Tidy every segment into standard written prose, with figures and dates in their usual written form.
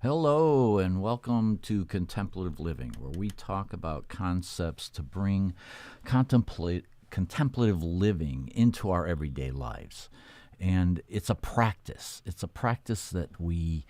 Hello, and welcome to Contemplative Living, where we talk about concepts to bring contemplative living into our everyday lives. And it's a practice. It's a practice that we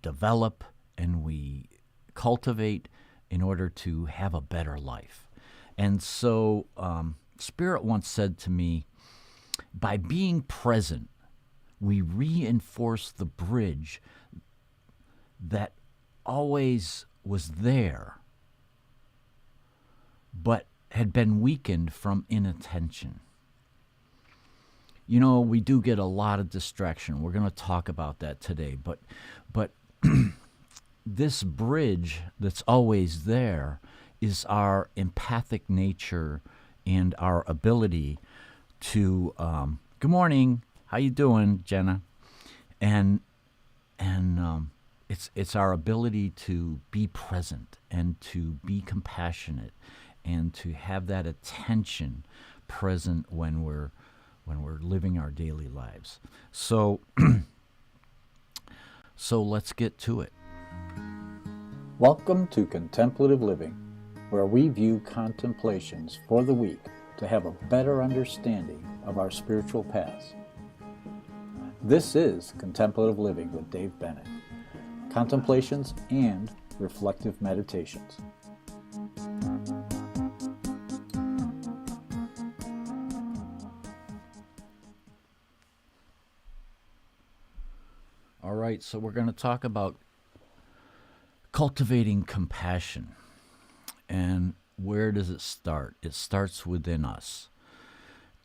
develop and we cultivate in order to have a better life. And so, Spirit once said to me, by being present, we reinforce the bridge that always was there, but had been weakened from inattention. You know, we do get a lot of distraction. We're going to talk about that today, but this bridge that's always there is our empathic nature and our ability to good morning, how you doing, Jenna? And it's our ability to be present and to be compassionate and to have that attention present when we're living our daily lives. So let's get to it. Welcome to Contemplative Living, where we view contemplations for the week to have a better understanding of our spiritual paths. This is Contemplative Living with Dave Bennett, Contemplations and Reflective Meditations. All right, so we're going to talk about cultivating compassion. And where does it start? It starts within us.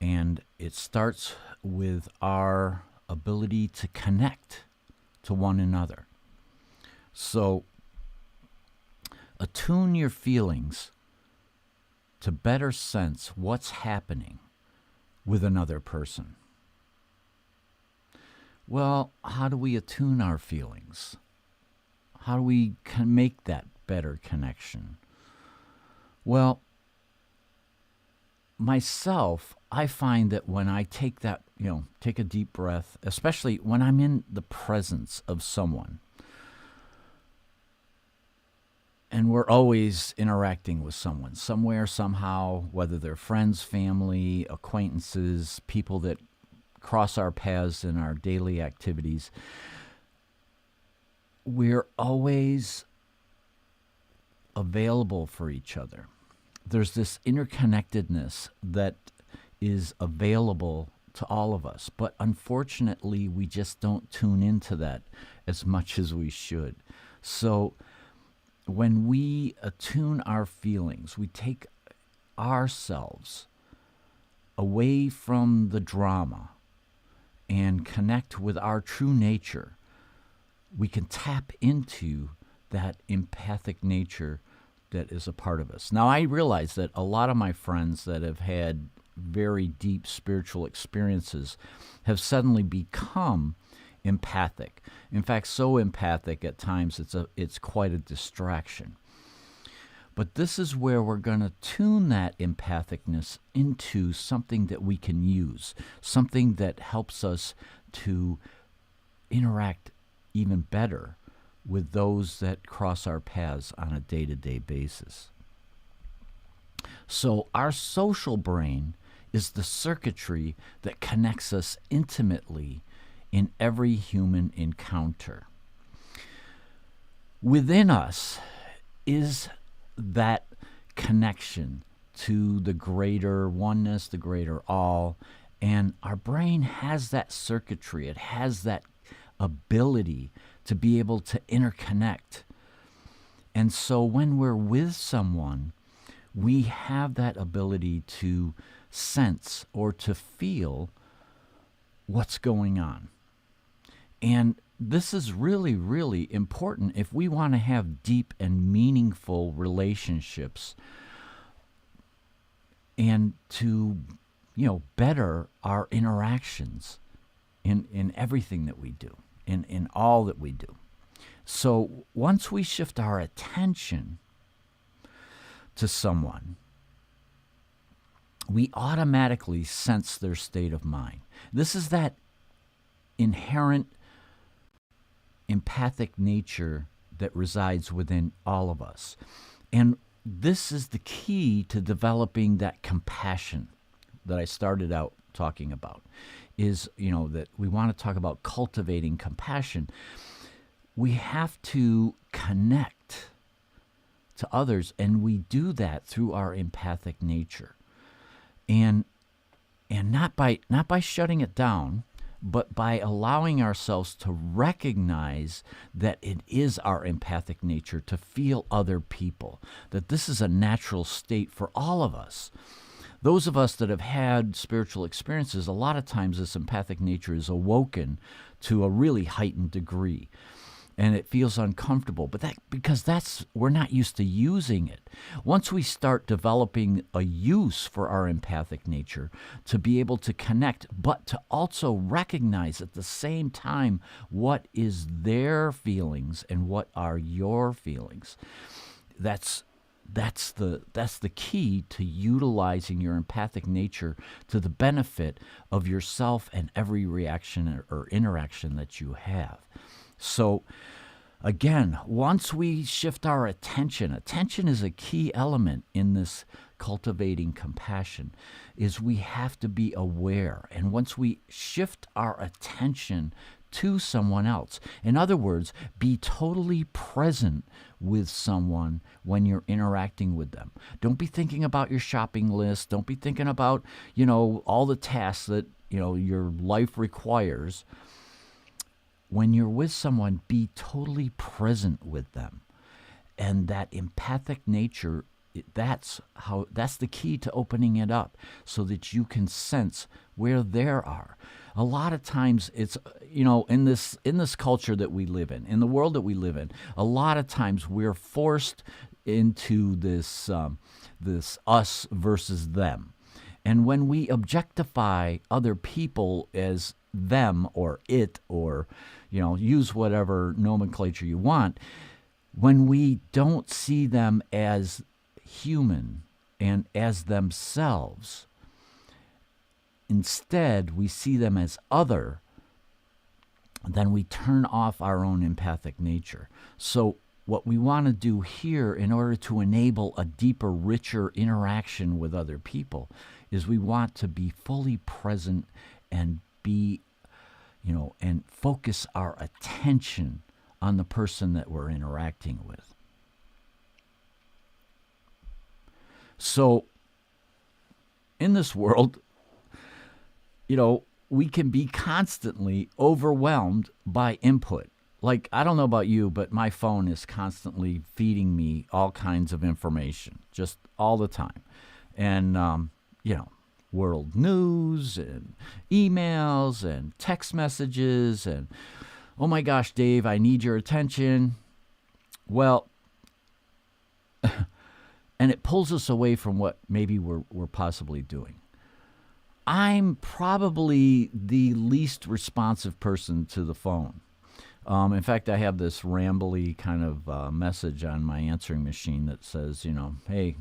And it starts with our ability to connect to one another. So, attune your feelings to better sense what's happening with another person. Well, how do we attune our feelings? How do we make that better connection? Well, myself, I find that when I take that, take a deep breath, especially when I'm in the presence of someone, and we're always interacting with someone, somewhere, somehow, whether they're friends, family, acquaintances, people that cross our paths in our daily activities, we're always available for each other. There's this interconnectedness that is available to all of us, but unfortunately, we just don't tune into that as much as we should. So when we attune our feelings, we take ourselves away from the drama and connect with our true nature. We can tap into that empathic nature that is a part of us. Now, I realize that a lot of my friends that have had very deep spiritual experiences have suddenly become empathic. In fact, so empathic at times it's quite a distraction. But this is where we're going to tune that empathicness into something that we can use, something that helps us to interact even better with those that cross our paths on a day-to-day basis. So our social brain is the circuitry that connects us intimately in every human encounter. Within us is that connection to the greater oneness, the greater all, and our brain has that circuitry. It has that ability to be able to interconnect. And so when we're with someone, we have that ability to sense or to feel what's going on. And this is really, really important if we want to have deep and meaningful relationships and to, better our interactions in everything that we do, in all that we do. So once we shift our attention to someone, we automatically sense their state of mind. This is that inherent empathic nature that resides within all of us. And this is the key to developing that compassion that I started out talking about, is, that we want to talk about cultivating compassion. We have to connect to others, and we do that through our empathic nature. And not by shutting it down, but by allowing ourselves to recognize that it is our empathic nature to feel other people, that this is a natural state for all of us. Those of us that have had spiritual experiences, a lot of times this empathic nature is awoken to a really heightened degree. And it feels uncomfortable, but because we're not used to using it. Once we start developing a use for our empathic nature to be able to connect, but to also recognize at the same time what is their feelings and what are your feelings, that's the key to utilizing your empathic nature to the benefit of yourself and every reaction or interaction that you have. So, again, once we shift our attention is a key element in this cultivating compassion, is we have to be aware. And once we shift our attention to someone else, in other words, be totally present with someone when you're interacting with them. Don't be thinking about your shopping list. Don't be thinking about, all the tasks that, your life requires. When you're with someone, be totally present with them. And that empathic nature, that's the key to opening it up so that you can sense where they are. A lot of times it's, in this culture that we live in the world that we live in, a lot of times we're forced into this us versus them. And when we objectify other people as them or it, or use whatever nomenclature you want, when we don't see them as human and as themselves, instead we see them as other, then we turn off our own empathic nature. So what we want to do here in order to enable a deeper, richer interaction with other people is we want to be fully present and be and focus our attention on the person that we're interacting with. So, in this world, we can be constantly overwhelmed by input. Like, I don't know about you, but my phone is constantly feeding me all kinds of information, just all the time. And, world news and emails and text messages and, oh my gosh, Dave, I need your attention. Well, and it pulls us away from what maybe we're possibly doing. I'm probably the least responsive person to the phone. In fact, I have this rambly kind of message on my answering machine that says, hey,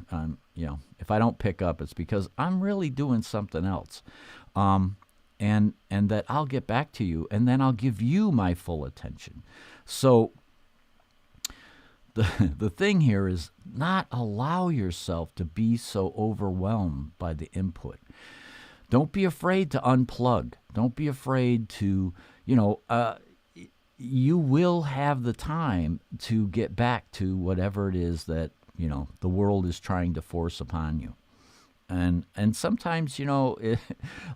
if I don't pick up, it's because I'm really doing something else, and that I'll get back to you, and then I'll give you my full attention. So the thing here is not allow yourself to be so overwhelmed by the input. Don't be afraid to unplug. Don't be afraid to, you will have the time to get back to whatever it is that, the world is trying to force upon you. And sometimes,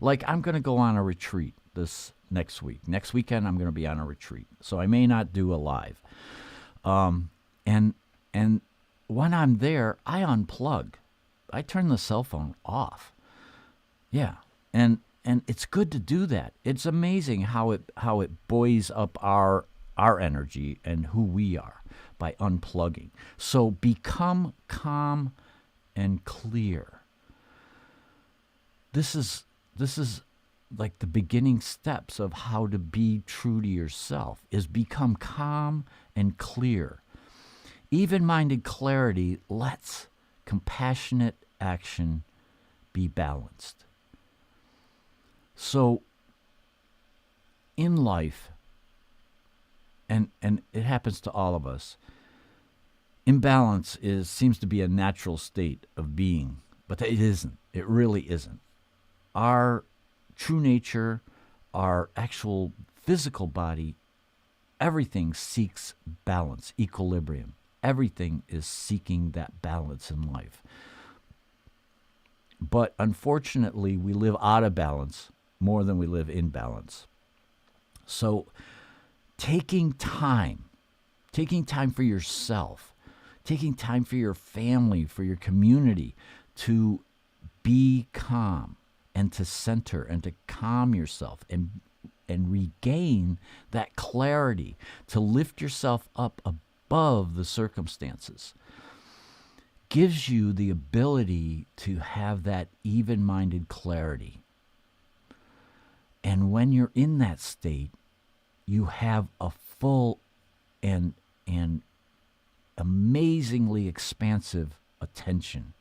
like I'm going to go on a retreat this next week. Next weekend, I'm going to be on a retreat. So I may not do a live. And when I'm there, I unplug. I turn the cell phone off. Yeah. And it's good to do that. It's amazing how it buoys up our energy and who we are by unplugging. So become calm and clear. This is like the beginning steps of how to be true to yourself, is become calm and clear. Even-minded clarity lets compassionate action be balanced. So, in life, and it happens to all of us. Imbalance seems to be a natural state of being, but it isn't. It really isn't. Our true nature, our actual physical body, everything seeks balance, equilibrium. Everything is seeking that balance in life. But unfortunately, we live out of balance more than we live in balance. So taking time for yourself, taking time for your family, for your community, to be calm and to center and to calm yourself and regain that clarity, to lift yourself up above the circumstances, gives you the ability to have that even-minded clarity. And when you're in that state, you have a full and amazingly expansive attention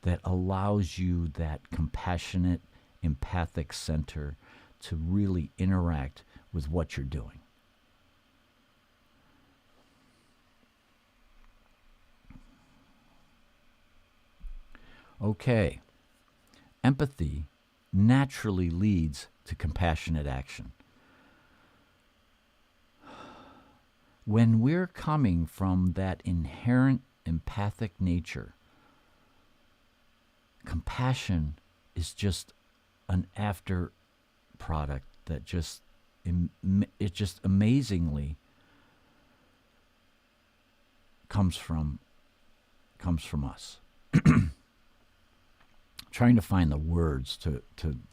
that allows you that compassionate, empathic center to really interact with what you're doing. Okay. Empathy naturally leads to compassionate action. When we're coming from that inherent empathic nature, compassion is just an after product that it just amazingly comes from us. Trying to find the words to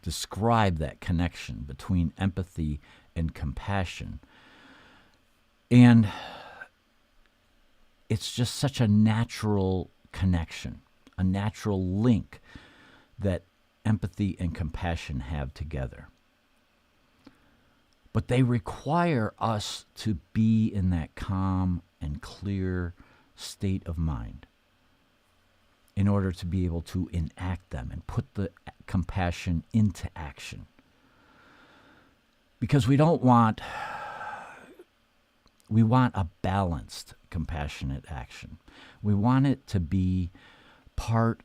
describe that connection between empathy and compassion. And it's just such a natural connection, a natural link that empathy and compassion have together. But they require us to be in that calm and clear state of mind in order to be able to enact them and put the compassion into action. Because we want a balanced, compassionate action. We want it to be part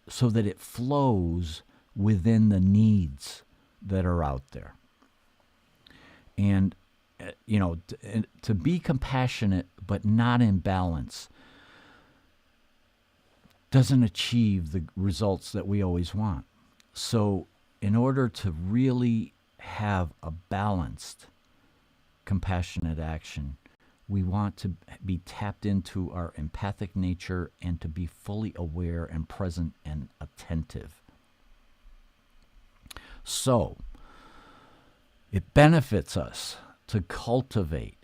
so that it flows within the needs that are out there. And, to be compassionate but not in balance doesn't achieve the results that we always want. So in order to really have a balanced, compassionate action, we want to be tapped into our empathic nature and to be fully aware and present and attentive. So it benefits us to cultivate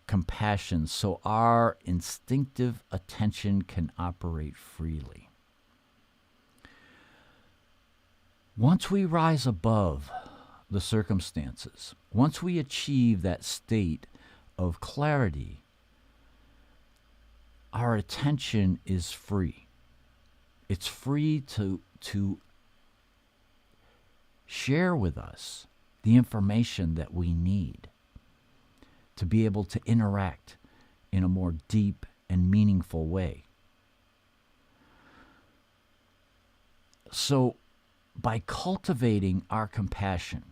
compassion so our instinctive attention can operate freely. Once we rise above the circumstances, once we achieve that state of clarity, our attention is free. It's free to share with us the information that we need to be able to interact in a more deep and meaningful way. So, by cultivating our compassion,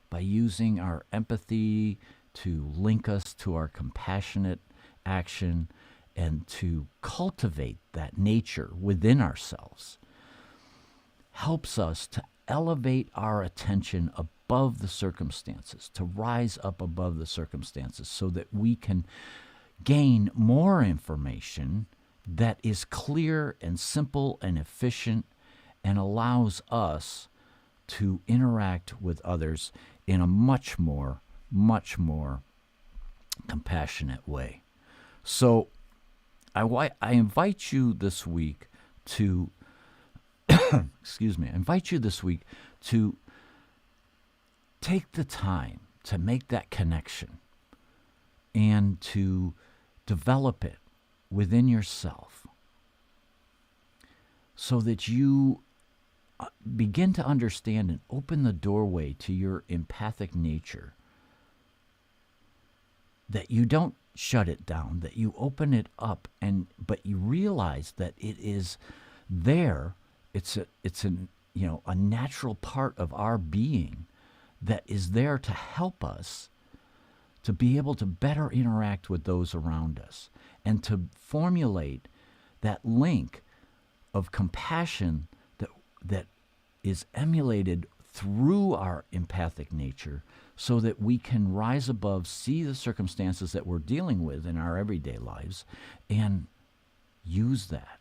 by using our empathy to link us to our compassionate action and to cultivate that nature within ourselves, helps us to elevate our attention above the circumstances, to rise up above the circumstances so that we can gain more information that is clear and simple and efficient and allows us to interact with others in a much more compassionate way. So I invite you this week to I invite you this week to take the time to make that connection and to develop it within yourself so that you begin to understand and open the doorway to your empathic nature that you don't shut it down, that you open it up, but you realize that it is there. It's a natural part of our being that is there to help us to be able to better interact with those around us and to formulate that link of compassion that is emulated through our empathic nature, so that we can rise above, see the circumstances that we're dealing with in our everyday lives, and use that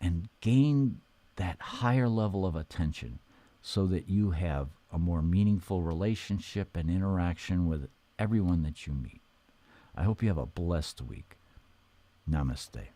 and gain that higher level of attention, so that you have a more meaningful relationship and interaction with everyone that you meet. I hope you have a blessed week. Namaste.